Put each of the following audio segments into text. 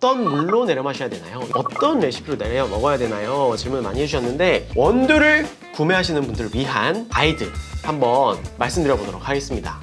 어떤 물로 내려 마셔야 되나요? 어떤 레시피로 내려 먹어야 되나요? 질문 많이 해주셨는데 원두를 구매하시는 분들을 위한 가이드 한번 말씀드려보도록 하겠습니다.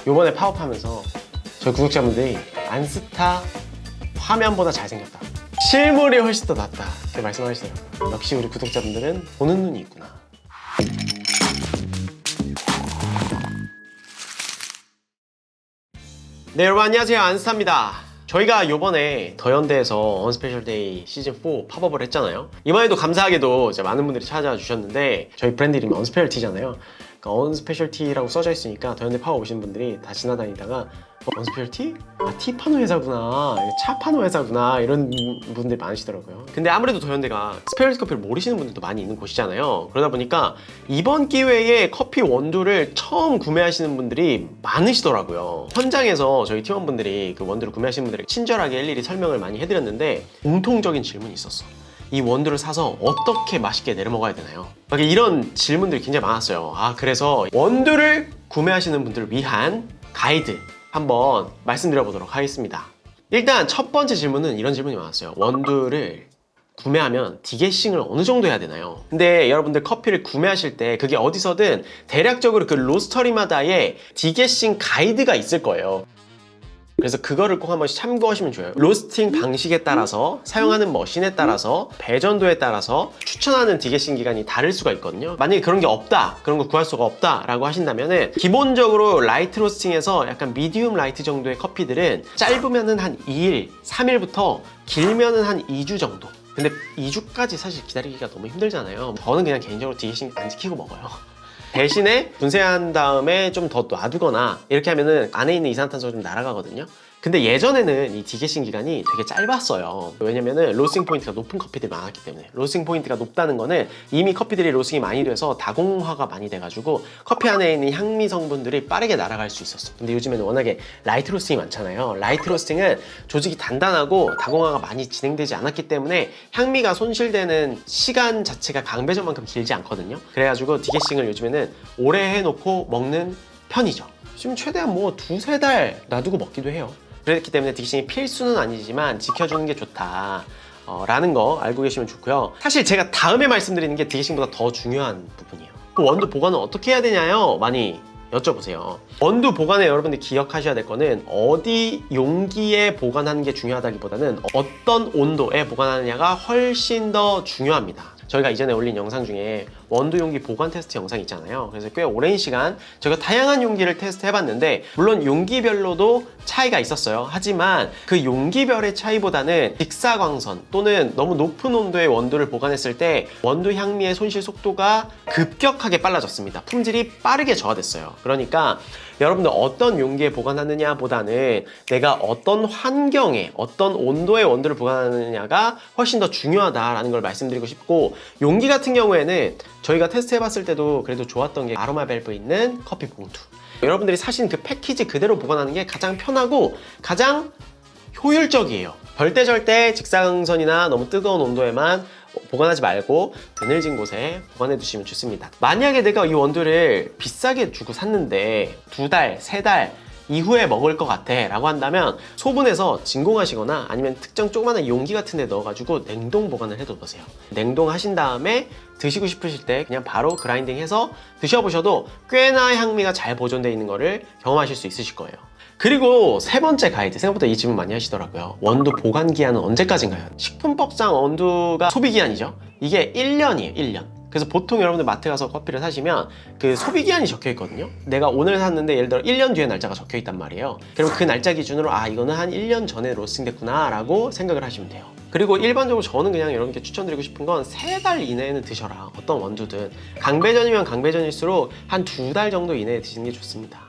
요번에 파업하면서 저희 구독자분들이 안스타 화면보다 잘생겼다, 실물이 훨씬 더 낫다 이렇게 말씀하시더라고요. 역시 우리 구독자분들은 보는 눈이 있구나. 네, 여러분 안녕하세요, 안스타입니다. 저희가 요번에 더현대에서 언스페셜데이 시즌4 팝업을 했잖아요. 이번에도 감사하게도 이제 많은 분들이 찾아와 주셨는데, 저희 브랜드 이름이 언스페셜티잖아요. 그러니까 언스페셜티라고 써져 있으니까 더현대 팝업 오신 분들이 다 지나다니다가 언스페셜티? 아, 티 파는 회사구나, 차 파는 회사구나, 이런 분들이 많으시더라고요. 근데 아무래도 더현대가 스페셜티 커피를 모르시는 분들도 많이 있는 곳이잖아요. 그러다 보니까 이번 기회에 커피 원두를 처음 구매하시는 분들이 많으시더라고요. 현장에서 저희 팀원분들이 그 원두를 구매하시는 분들에게 친절하게 일일이 설명을 많이 해드렸는데, 공통적인 질문이 있었어. 이 원두를 사서 어떻게 맛있게 내려 먹어야 되나요? 이런 질문들이 굉장히 많았어요. 그래서 원두를 구매하시는 분들을 위한 가이드 한번 말씀드려보도록 하겠습니다. 일단 첫 번째 질문은 이런 질문이 많았어요. 원두를 구매하면 디게싱을 어느 정도 해야 되나요? 근데 여러분들 커피를 구매하실 때 그게 어디서든 대략적으로 그 로스터리마다의 디게싱 가이드가 있을 거예요. 그래서 그거를 꼭 한 번씩 참고하시면 좋아요. 로스팅 방식에 따라서, 사용하는 머신에 따라서, 배전도에 따라서 추천하는 디게싱 기간이 다를 수가 있거든요. 만약에 그런 게 없다, 그런 거 구할 수가 없다 라고 하신다면은 기본적으로 라이트 로스팅에서 약간 미디움 라이트 정도의 커피들은 짧으면은 한 2일, 3일부터 길면은 한 2주 정도. 근데 2주까지 사실 기다리기가 너무 힘들잖아요. 저는 그냥 개인적으로 디게싱 안 지키고 먹어요. 대신에 분쇄한 다음에 좀 더 놔두거나 이렇게 하면은 안에 있는 이산화탄소가 좀 날아가거든요. 근데 예전에는 이 디게싱 기간이 되게 짧았어요. 왜냐면은 로스팅 포인트가 높은 커피들이 많았기 때문에. 로스팅 포인트가 높다는 거는 이미 커피들이 로스팅이 많이 돼서 다공화가 많이 돼가지고 커피 안에 있는 향미 성분들이 빠르게 날아갈 수 있었어. 근데 요즘에는 워낙에 라이트 로스팅이 많잖아요. 라이트 로스팅은 조직이 단단하고 다공화가 많이 진행되지 않았기 때문에 향미가 손실되는 시간 자체가 강배전만큼 길지 않거든요. 그래가지고 디게싱을 요즘에는 오래 해놓고 먹는 편이죠. 지금 최대한 뭐 2~3달 놔두고 먹기도 해요. 그렇기 때문에 디게싱이 필수는 아니지만 지켜주는 게 좋다 라는 거 알고 계시면 좋고요. 사실 제가 다음에 말씀드리는 게 디게싱보다 더 중요한 부분이에요. 원두 보관은 어떻게 해야 되냐요? 많이 여쭤보세요. 원두 보관에 여러분들이 기억하셔야 될 거는 어디 용기에 보관하는 게 중요하다기보다는 어떤 온도에 보관하느냐가 훨씬 더 중요합니다. 저희가 이전에 올린 영상 중에 원두 용기 보관 테스트 영상이 있잖아요. 그래서 꽤 오랜 시간 저희가 다양한 용기를 테스트 해봤는데, 물론 용기별로도 차이가 있었어요. 하지만 그 용기별의 차이보다는 직사광선 또는 너무 높은 온도의 원두를 보관했을 때 원두 향미의 손실 속도가 급격하게 빨라졌습니다. 품질이 빠르게 저하됐어요. 그러니까 여러분들 어떤 용기에 보관하느냐 보다는 내가 어떤 환경에 어떤 온도의 원두를 보관하느냐가 훨씬 더 중요하다라는 걸 말씀드리고 싶고, 용기 같은 경우에는 저희가 테스트 해봤을 때도 그래도 좋았던 게 아로마 밸브 있는 커피 봉투, 여러분들이 사신 그 패키지 그대로 보관하는 게 가장 편하고 가장 효율적이에요. 절대 직사광선이나 너무 뜨거운 온도에만 보관하지 말고 그늘진 곳에 보관해 두시면 좋습니다. 만약에 내가 이 원두를 비싸게 주고 샀는데 2달, 3달 이후에 먹을 것 같아 라고 한다면 소분해서 진공하시거나 아니면 특정 조그마한 용기 같은 데 넣어가지고 냉동 보관을 해둬보세요. 냉동하신 다음에 드시고 싶으실 때 그냥 바로 그라인딩 해서 드셔보셔도 꽤나 향미가 잘 보존되어 있는 거를 경험하실 수 있으실 거예요. 그리고 세 번째 가이드, 생각보다 이 질문 많이 하시더라고요. 원두 보관 기한은 언제까지인가요? 식품법상 원두가 소비 기한이죠. 이게 1년이에요, 1년. 그래서 보통 여러분들 마트 가서 커피를 사시면 그 소비 기한이 적혀 있거든요. 내가 오늘 샀는데 예를 들어 1년 뒤에 날짜가 적혀 있단 말이에요. 그럼 그 날짜 기준으로 이거는 한 1년 전에 로스팅 됐구나 라고 생각을 하시면 돼요. 그리고 일반적으로 저는 그냥 여러분께 추천드리고 싶은 건 3달 이내에는 드셔라. 어떤 원두든. 강배전이면 강배전일수록 한 2달 정도 이내에 드시는 게 좋습니다.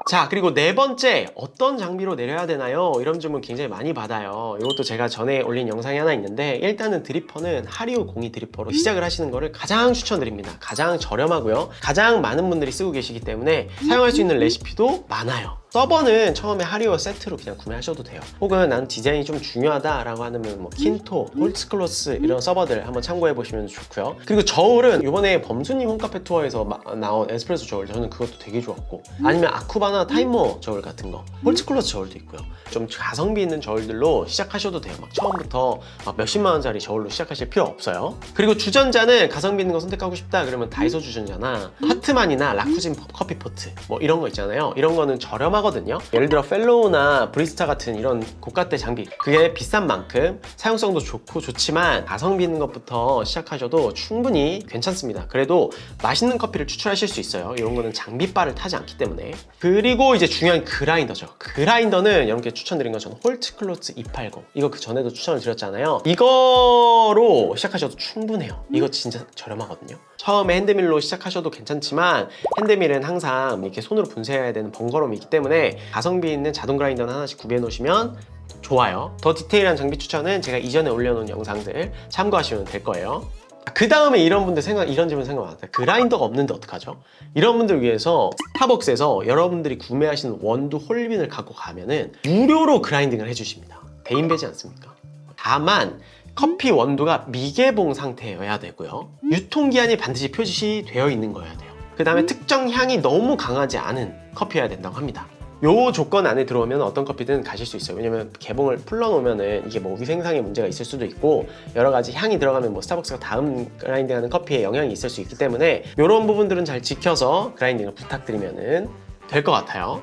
자, 그리고 네 번째, 어떤 장비로 내려야 되나요? 이런 질문 굉장히 많이 받아요. 이것도 제가 전에 올린 영상이 하나 있는데, 일단은 드리퍼는 하리오 02 드리퍼로 시작을 하시는 거를 가장 추천드립니다. 가장 저렴하고요. 가장 많은 분들이 쓰고 계시기 때문에 사용할 수 있는 레시피도 많아요. 서버는 처음에 하리오 세트로 그냥 구매하셔도 돼요. 혹은 나는 디자인이 좀 중요하다라고 하면 뭐 킨토, 홀츠클로스 이런 서버들 한번 참고해 보시면 좋고요. 그리고 저울은 이번에 범수님 홈카페 투어에서 나온 에스프레소 저울, 저는 그것도 되게 좋았고, 아니면 아쿠바나 타이머 저울 같은 거, 홀츠클로스 저울도 있고요. 좀 가성비 있는 저울들로 시작하셔도 돼요. 막 처음부터 막 몇십만 원짜리 저울로 시작하실 필요 없어요. 그리고 주전자는 가성비 있는 거 선택하고 싶다 그러면 다이소 주전자나 하트만이나 라쿠진 커피포트 뭐 이런 거 있잖아요. 이런 거는 저렴하거든요. 예를 들어 펠로우나 브리스타 같은 이런 고가대 장비, 그게 비싼 만큼 사용성도 좋고 좋지만 가성비 있는 것부터 시작하셔도 충분히 괜찮습니다. 그래도 맛있는 커피를 추출하실 수 있어요. 이런 거는 장비빨을 타지 않기 때문에. 그리고 이제 중요한 그라인더죠. 그라인더는 여러분께 추천드린 것처럼 홀츠클로스 280, 이거 그 전에도 추천을 드렸잖아요. 이거로 시작하셔도 충분해요. 이거 진짜 저렴하거든요. 처음에 핸드밀로 시작하셔도 괜찮지만 핸드밀은 항상 이렇게 손으로 분쇄해야 되는 번거로움이 있기 때문에 가성비 있는 자동 그라인더는 하나씩 구비해 놓으시면 좋아요. 더 디테일한 장비 추천은 제가 이전에 올려놓은 영상들 참고하시면 될 거예요. 그 다음에 이런 질문 생각 많았어요. 그라인더가 없는데 어떡하죠? 이런 분들 위해서 스타벅스에서 여러분들이 구매하시는 원두 홀빈을 갖고 가면은 무료로 그라인딩을 해주십니다. 대인배지 않습니까? 다만 커피 원두가 미개봉 상태여야 되고요. 유통기한이 반드시 표시되어 있는 거여야 돼요. 그 다음에 특정 향이 너무 강하지 않은 커피여야 된다고 합니다. 요 조건 안에 들어오면 어떤 커피든 가실 수 있어요. 왜냐면 개봉을 풀러놓으면은 이게 뭐 위생상의 문제가 있을 수도 있고 여러 가지 향이 들어가면 뭐 스타벅스가 다음 그라인딩하는 커피에 영향이 있을 수 있기 때문에 이런 부분들은 잘 지켜서 그라인딩을 부탁드리면은 될 것 같아요.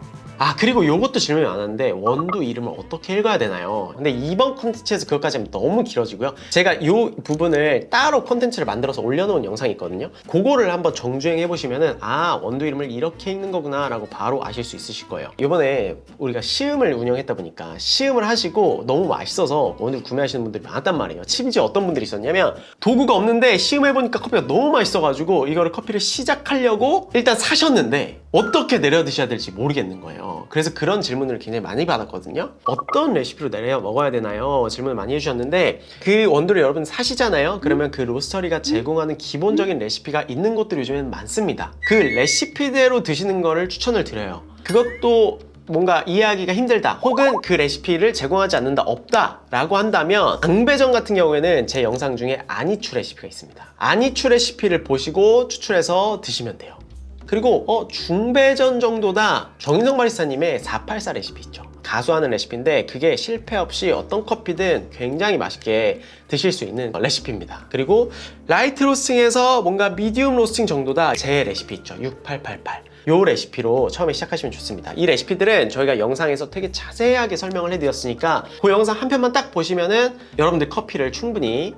그리고 요것도 질문이 많았는데 원두 이름을 어떻게 읽어야 되나요? 근데 이번 콘텐츠에서 그것까지 하면 너무 길어지고요. 제가 요 부분을 따로 콘텐츠를 만들어서 올려놓은 영상이 있거든요. 그거를 한번 정주행해 보시면은 원두 이름을 이렇게 읽는 거구나 라고 바로 아실 수 있으실 거예요. 이번에 우리가 시음을 운영했다 보니까 시음을 하시고 너무 맛있어서 원두를 구매하시는 분들이 많았단 말이에요. 심지어 어떤 분들이 있었냐면 도구가 없는데 시음해보니까 커피가 너무 맛있어가지고 이거를 커피를 시작하려고 일단 사셨는데 어떻게 내려 드셔야 될지 모르겠는 거예요. 그래서 그런 질문을 굉장히 많이 받았거든요. 어떤 레시피로 내려 먹어야 되나요? 질문을 많이 해주셨는데 그 원두를 여러분 사시잖아요. 그러면 그 로스터리가 제공하는 기본적인 레시피가 있는 곳들이 요즘에는 많습니다. 그 레시피대로 드시는 거를 추천을 드려요. 그것도 뭔가 이해하기가 힘들다, 혹은 그 레시피를 제공하지 않는다, 없다 라고 한다면 앙배전 같은 경우에는 제 영상 중에 아니추 레시피가 있습니다. 아니추 레시피를 보시고 추출해서 드시면 돼요. 그리고 중배전 정도다, 정인성 바리스타님의 484 레시피 있죠. 가수하는 레시피인데 그게 실패 없이 어떤 커피든 굉장히 맛있게 드실 수 있는 레시피입니다. 그리고 라이트 로스팅에서 뭔가 미디움 로스팅 정도다, 제 레시피 있죠. 6888. 요 레시피로 처음에 시작하시면 좋습니다. 이 레시피들은 저희가 영상에서 되게 자세하게 설명을 해드렸으니까 그 영상 한 편만 딱 보시면은 여러분들 커피를 충분히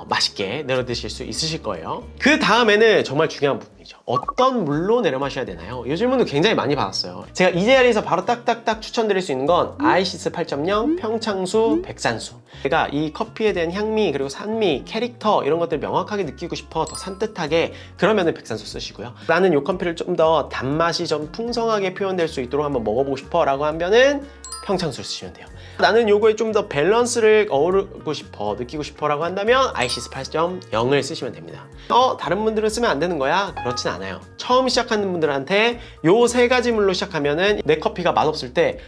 맛있게 내려 드실 수 있으실 거예요. 그 다음에는 정말 중요한 부분이죠. 어떤 물로 내려 마셔야 되나요? 이 질문도 굉장히 많이 받았어요. 제가 이 자리에서 바로 딱딱딱 추천드릴 수 있는 건 아이시스 8.0, 평창수, 백산수. 제가 이 커피에 대한 향미, 그리고 산미, 캐릭터 이런 것들 명확하게 느끼고 싶어, 더 산뜻하게, 그러면은 백산수 쓰시고요. 나는 이 커피를 좀 더 단맛이 좀 풍성하게 표현될 수 있도록 한번 먹어보고 싶어 라고 하면은 평창수를 쓰시면 돼요. 나는 요거에 좀 더 밸런스를 어우르고 싶어, 느끼고 싶어 라고 한다면 아이시스 8.0을 쓰시면 됩니다. 다른 분들은 쓰면 안 되는 거야? 그렇진 않아요. 처음 시작하는 분들한테 요 세 가지 물로 시작하면은 내 커피가 맛없을 때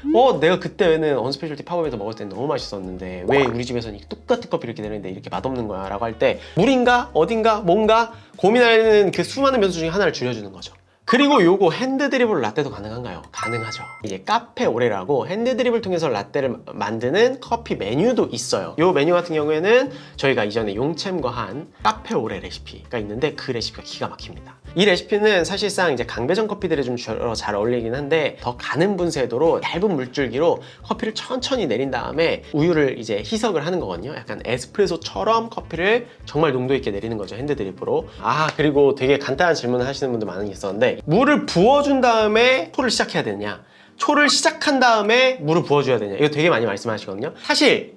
내가 그때는 언스페셜티 팝업에서 먹을 때 너무 맛있었는데 왜 우리 집에서는 똑같은 커피를 이렇게 내는데 이렇게 맛없는 거야? 라고 할 때 물인가? 어딘가? 뭔가? 고민하는 그 수많은 변수 중에 하나를 줄여주는 거죠. 그리고 요거 핸드 드립으로 라떼도 가능한가요? 가능하죠. 이제 카페 오레라고 핸드 드립을 통해서 라떼를 만드는 커피 메뉴도 있어요. 요 메뉴 같은 경우에는 저희가 이전에 용챔과 한 카페 오레 레시피가 있는데 그 레시피가 기가 막힙니다. 이 레시피는 사실상 이제 강배전 커피들에 좀 잘 어울리긴 한데 더 가는 분쇄도로 얇은 물줄기로 커피를 천천히 내린 다음에 우유를 이제 희석을 하는 거거든요. 약간 에스프레소처럼 커피를 정말 농도 있게 내리는 거죠, 핸드 드립으로. 그리고 되게 간단한 질문을 하시는 분들 많이 있었는데, 물을 부어준 다음에 초를 시작해야 되느냐, 초를 시작한 다음에 물을 부어줘야 되냐, 이거 되게 많이 말씀하시거든요. 사실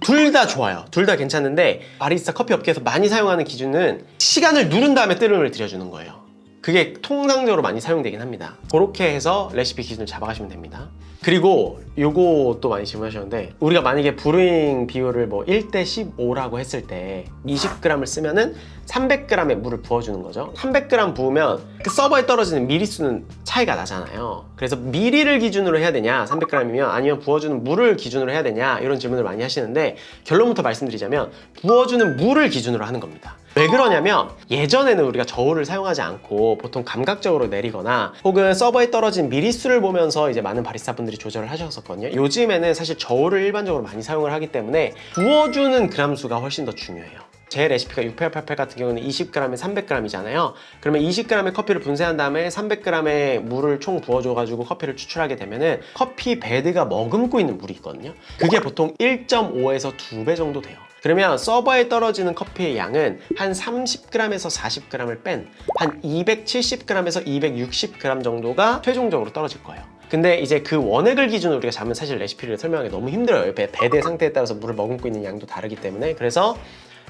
둘 다 좋아요. 둘 다 괜찮은데 바리스타 커피 업계에서 많이 사용하는 기준은 시간을 누른 다음에 뜨름을 들여주는 거예요. 그게 통상적으로 많이 사용되긴 합니다. 그렇게 해서 레시피 기준을 잡아가시면 됩니다. 그리고 요거 또 많이 질문하셨는데, 우리가 만약에 브루잉 비율을 뭐 1대 15라고 했을 때 20g을 쓰면은 300g의 물을 부어주는 거죠. 300g 부으면 그 서버에 떨어지는 미리수는 차이가 나잖아요. 그래서 미리를 기준으로 해야 되냐, 300g이면, 아니면 부어주는 물을 기준으로 해야 되냐, 이런 질문을 많이 하시는데, 결론부터 말씀드리자면 부어주는 물을 기준으로 하는 겁니다. 왜 그러냐면, 예전에는 우리가 저울을 사용하지 않고 보통 감각적으로 내리거나 혹은 서버에 떨어진 미리수를 보면서 이제 많은 바리스타분들이 조절을 하셨었거든요. 요즘에는 사실 저울을 일반적으로 많이 사용을 하기 때문에 부어주는 그람 수가 훨씬 더 중요해요. 제 레시피가 6888 같은 경우는 20g에 300g이잖아요. 그러면 20g의 커피를 분쇄한 다음에 300g의 물을 총 부어줘가지고 커피를 추출하게 되면은 커피 베드가 머금고 있는 물이 있거든요. 그게 보통 1.5에서 2배 정도 돼요. 그러면 서버에 떨어지는 커피의 양은 한 30g에서 40g을 뺀 한 270g에서 260g 정도가 최종적으로 떨어질 거예요. 근데 이제 그 원액을 기준으로 우리가 잡으면 사실 레시피를 설명하기 너무 힘들어요. 베드의 상태에 따라서 물을 머금고 있는 양도 다르기 때문에. 그래서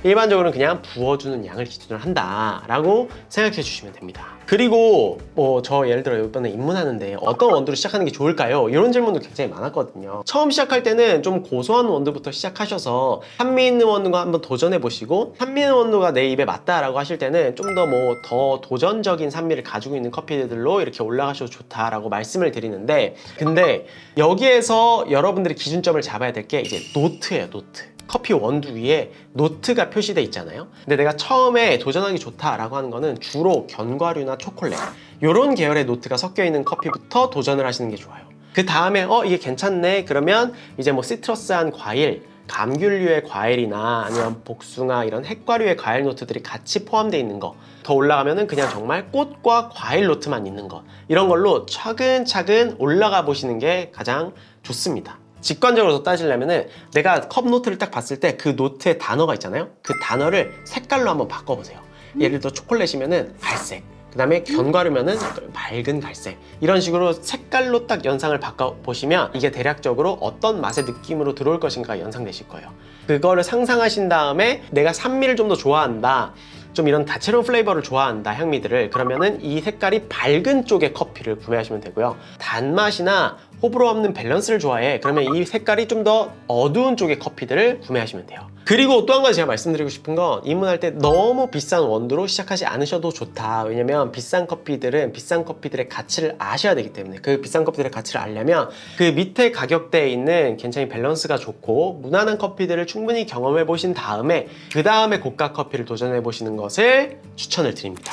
일반적으로는 그냥 부어주는 양을 기준으로 한다라고 생각해 주시면 됩니다. 그리고 뭐 저 예를 들어 이번에 입문하는데 어떤 원두로 시작하는 게 좋을까요? 이런 질문도 굉장히 많았거든요. 처음 시작할 때는 좀 고소한 원두부터 시작하셔서 산미 있는 원두가 한번 도전해 보시고, 산미 있는 원두가 내 입에 맞다라고 하실 때는 좀 더 더 도전적인 산미를 가지고 있는 커피들로 이렇게 올라가셔도 좋다라고 말씀을 드리는데, 근데 여기에서 여러분들이 기준점을 잡아야 될 게 이제 노트예요, 노트. 커피 원두 위에 노트가 표시돼 있잖아요. 근데 내가 처음에 도전하기 좋다라고 하는 거는 주로 견과류나 초콜릿, 이런 계열의 노트가 섞여 있는 커피부터 도전을 하시는 게 좋아요. 그 다음에 이게 괜찮네 그러면 이제 뭐 시트러스한 과일, 감귤류의 과일이나 아니면 복숭아, 이런 핵과류의 과일 노트들이 같이 포함되어 있는 거, 더 올라가면은 그냥 정말 꽃과 과일 노트만 있는 거, 이런 걸로 차근차근 올라가 보시는 게 가장 좋습니다. 직관적으로 따지려면은 내가 컵 노트를 딱 봤을 때 그 노트에 단어가 있잖아요. 그 단어를 색깔로 한번 바꿔보세요. 예를 들어 초콜릿이면은 갈색, 그 다음에 견과류면은 밝은 갈색, 이런 식으로 색깔로 딱 연상을 바꿔보시면 이게 대략적으로 어떤 맛의 느낌으로 들어올 것인가 연상되실 거예요. 그거를 상상하신 다음에 내가 산미를 좀 더 좋아한다, 좀 이런 다채로운 플레이버를 좋아한다, 향미들을, 그러면은 이 색깔이 밝은 쪽의 커피를 구매하시면 되고요. 단맛이나 호불호 없는 밸런스를 좋아해, 그러면 이 색깔이 좀 더 어두운 쪽의 커피들을 구매하시면 돼요. 그리고 또 한 가지 제가 말씀드리고 싶은 건, 입문할 때 너무 비싼 원두로 시작하지 않으셔도 좋다. 왜냐면 비싼 커피들은 비싼 커피들의 가치를 아셔야 되기 때문에, 그 비싼 커피들의 가치를 알려면 그 밑에 가격대에 있는 굉장히 밸런스가 좋고 무난한 커피들을 충분히 경험해 보신 다음에 그 다음에 고가 커피를 도전해 보시는 것을 추천을 드립니다.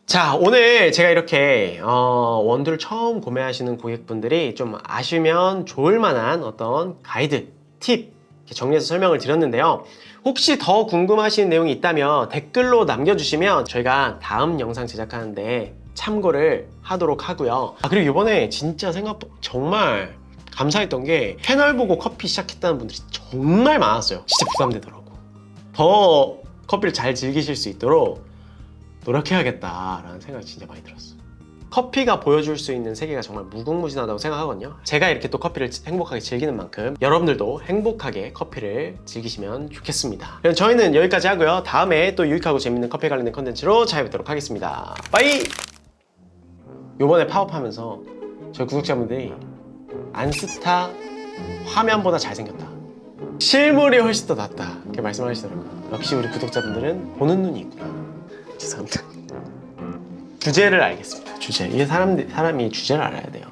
자, 오늘 제가 이렇게 원두를 처음 구매하시는 고객분들이 좀 아시면 좋을 만한 어떤 가이드, 팁 이렇게 정리해서 설명을 드렸는데요. 혹시 더 궁금하신 내용이 있다면 댓글로 남겨주시면 저희가 다음 영상 제작하는데 참고를 하도록 하고요. 그리고 이번에 진짜 생각보다 정말 감사했던 게, 채널 보고 커피 시작했다는 분들이 정말 많았어요. 진짜 부담되더라고. 더 커피를 잘 즐기실 수 있도록 노력해야겠다라는 생각이 진짜 많이 들었어. 커피가 보여줄 수 있는 세계가 정말 무궁무진하다고 생각하거든요. 제가 이렇게 또 커피를 행복하게 즐기는 만큼 여러분들도 행복하게 커피를 즐기시면 좋겠습니다. 그럼 저희는 여기까지 하고요. 다음에 또 유익하고 재밌는 커피 관련된 컨텐츠로 찾아뵙도록 하겠습니다. 빠이! 요번에 팝업하면서 저희 구독자분들이 안스타 화면보다 잘생겼다, 실물이 훨씬 더 낫다, 이렇게 말씀하시더라고요. 역시 우리 구독자분들은 보는 눈이 있구나. 죄송합니다. 주제를 알겠습니다. 주제. 이게 사람이 주제를 알아야 돼요.